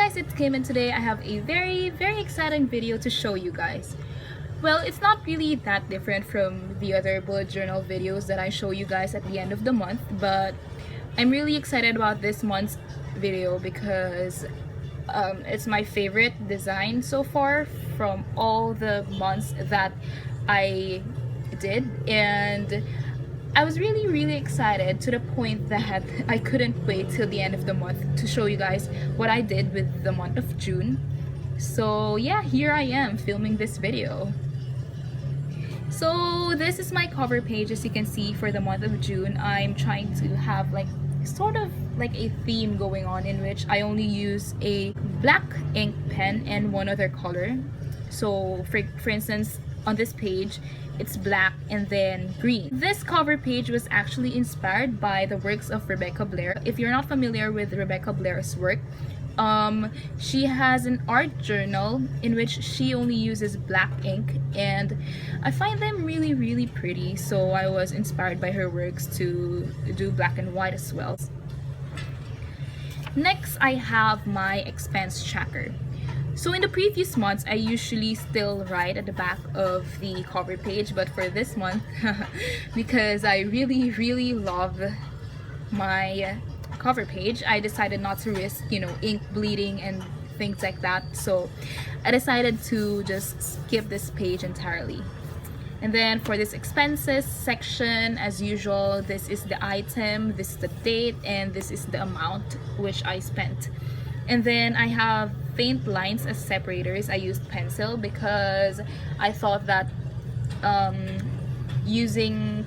guys, it's Kim, and today I have a very exciting video to show you guys. Well, it's not really that different from the other bullet journal videos that I show you guys at the end of the month, but I'm really excited about this month's video because it's my favorite design so far from all the months that I did, and I was really excited to the point that I couldn't wait till the end of the month to show you guys what I did with the month of June. So yeah, here I am filming this video. So this is my cover page. As you can see, for the month of June, I'm trying to have like sort of like a theme going on, in which I only use a black ink pen and one other color. So for instance, on this page it's black and then green. This cover page was actually inspired by the works of Rebecca Blair. If you're not familiar with Rebecca Blair's work, she has an art journal in which she only uses black ink, and I find them really pretty, so I was inspired by her works to do black and white as well. Next, I have my expense tracker. So in the previous months, I usually still write at the back of the cover page, but for this month, because I really love my cover page, I decided not to risk, ink bleeding and things like that. So I decided to just skip this page entirely. And then for this expenses section, as usual, this is the item, this is the date, and this is the amount which I spent. And then I have faint lines as separators. I used pencil because I thought that using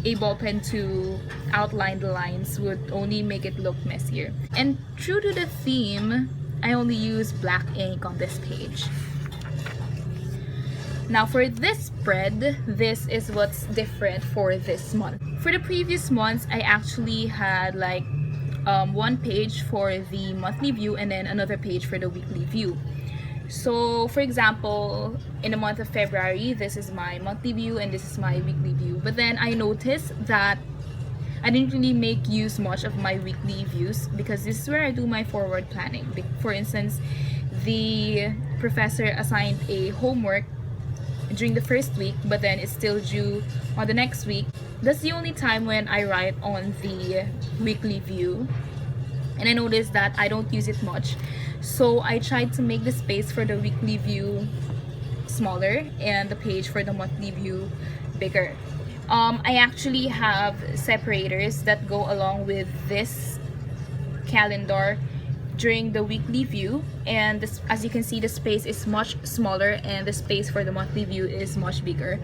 a ball pen to outline the lines would only make it look messier. And true to the theme, I only use black ink on this page. Now for this spread, this is what's different for this month. For the previous months, I actually had like one page for the monthly view and then another page for the weekly view. So for example, in the month of February, this is my monthly view and this is my weekly view. But then I noticed that I didn't really make use much of my weekly views because this is where I do my forward planning. For instance, the professor assigned a homework during the first week, but then it's still due on the next week. That's the only time when I write on the weekly view, and I noticed that I don't use it much, so I tried to make the space for the weekly view smaller and the page for the monthly view bigger. I actually have separators that go along with this calendar during the weekly view, and this, as you can see, the space is much smaller and the space for the monthly view is much bigger.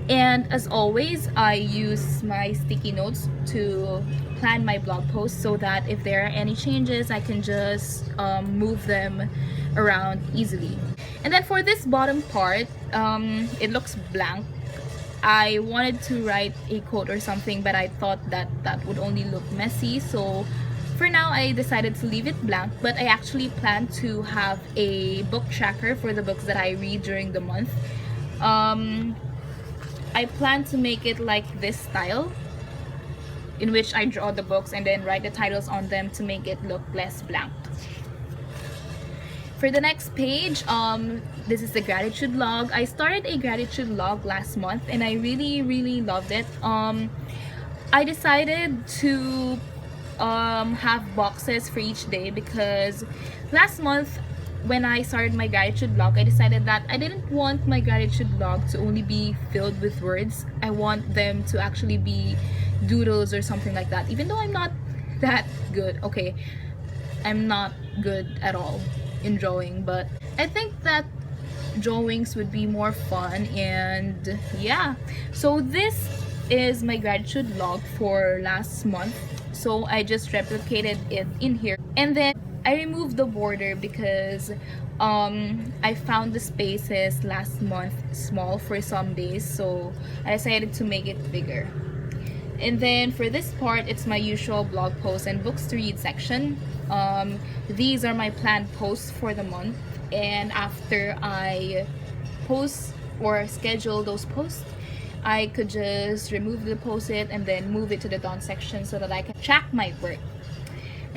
And as always, I use my sticky notes to plan my blog posts so that if there are any changes, I can just move them around easily. And then for this bottom part, it looks blank. I wanted to write a quote or something, but I thought that that would only look messy, so for now I decided to leave it blank. But I actually plan to have a book tracker for the books that I read during the month. I plan to make it like this style, in which I draw the books and then write the titles on them to make it look less blank. For the next page, this is the gratitude log. I started a gratitude log last month and I really loved it. I decided to have boxes for each day because last month when I started my gratitude log, I decided that I didn't want my gratitude log to only be filled with words. I want them to actually be doodles or something like that, even though I'm not that good. Okay, I'm not good at all in drawing, but I think that drawings would be more fun. And yeah, so this is my gratitude log for last month, so I just replicated it in here. And then I removed the border because I found the spaces last month small for some days, so I decided to make it bigger. And then for this part, it's my usual blog posts and books to read section. These are my planned posts for the month, and after I post or schedule those posts, I could just remove the post-it and then move it to the done section so that I can track my work.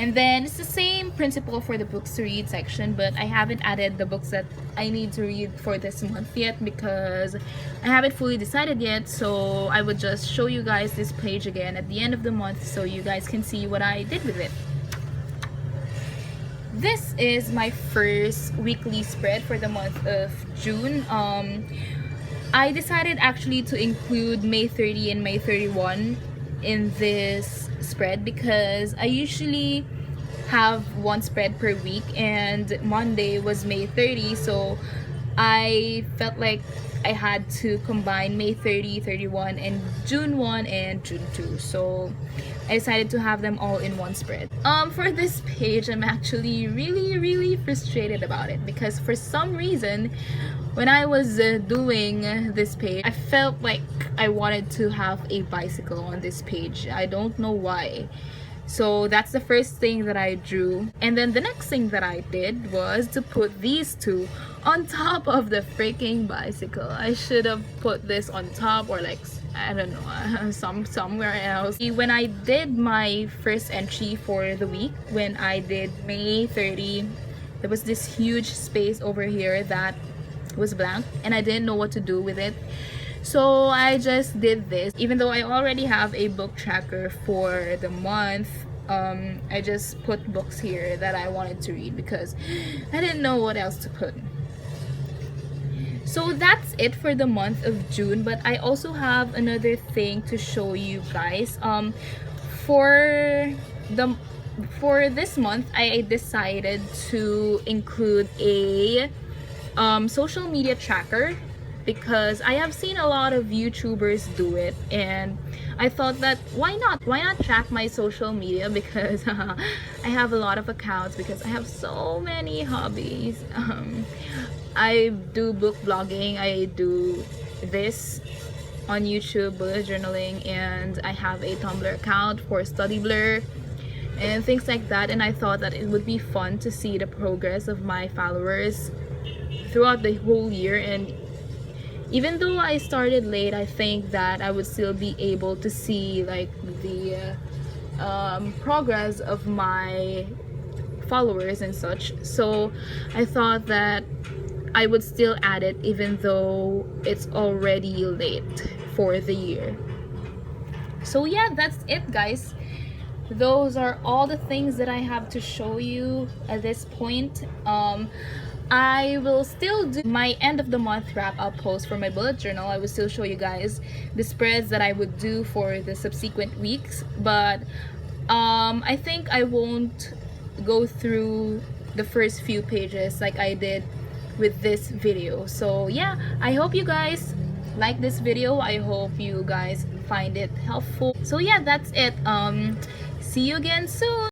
And then it's the same principle for the books to read section, but I haven't added the books that I need to read for this month yet because I haven't fully decided yet. So I would just show you guys this page again at the end of the month so you guys can see what I did with it. This is my first weekly spread for the month of June. I decided actually to include May 30 and May 31 in this spread because I usually have one spread per week, and Monday was May 30, so I felt like I had to combine May 30, 31, and June 1 and June 2. So I decided to have them all in one spread. For this page, I'm actually really frustrated about it because for some reason, when I was doing this page, I felt like I wanted to have a bicycle on this page. I don't know why. So that's the first thing that I drew. And then the next thing that I did was to put these two on top of the freaking bicycle. I should have put this on top, or like, I don't know, somewhere else. When I did my first entry for the week, when I did May 30, there was this huge space over here that was blank and I didn't know what to do with it. So I just did this. Even though I already have a book tracker for the month, I just put books here that I wanted to read because I didn't know what else to put. So that's it for the month of June, but I also have another thing to show you guys. For this month, I decided to include a social media tracker because I have seen a lot of YouTubers do it, and I thought that why not track my social media, because I have a lot of accounts because I have so many hobbies. I do book blogging, I do this on YouTube, bullet journaling, and I have a Tumblr account for Study Blur and things like that. And I thought that it would be fun to see the progress of my followers throughout the whole year. And even though I started late, I think that I would still be able to see like the progress of my followers and such. So I thought that I would still add it even though it's already late for the year. So yeah, that's it guys. Those are all the things that I have to show you at this point. I will still do my end of the month wrap up post for my bullet journal. I will still show you guys the spreads that I would do for the subsequent weeks, but I think I won't go through the first few pages like I did with this video. So yeah, I hope you guys like this video. I hope you guys find it helpful. So yeah, that's it. See you again soon.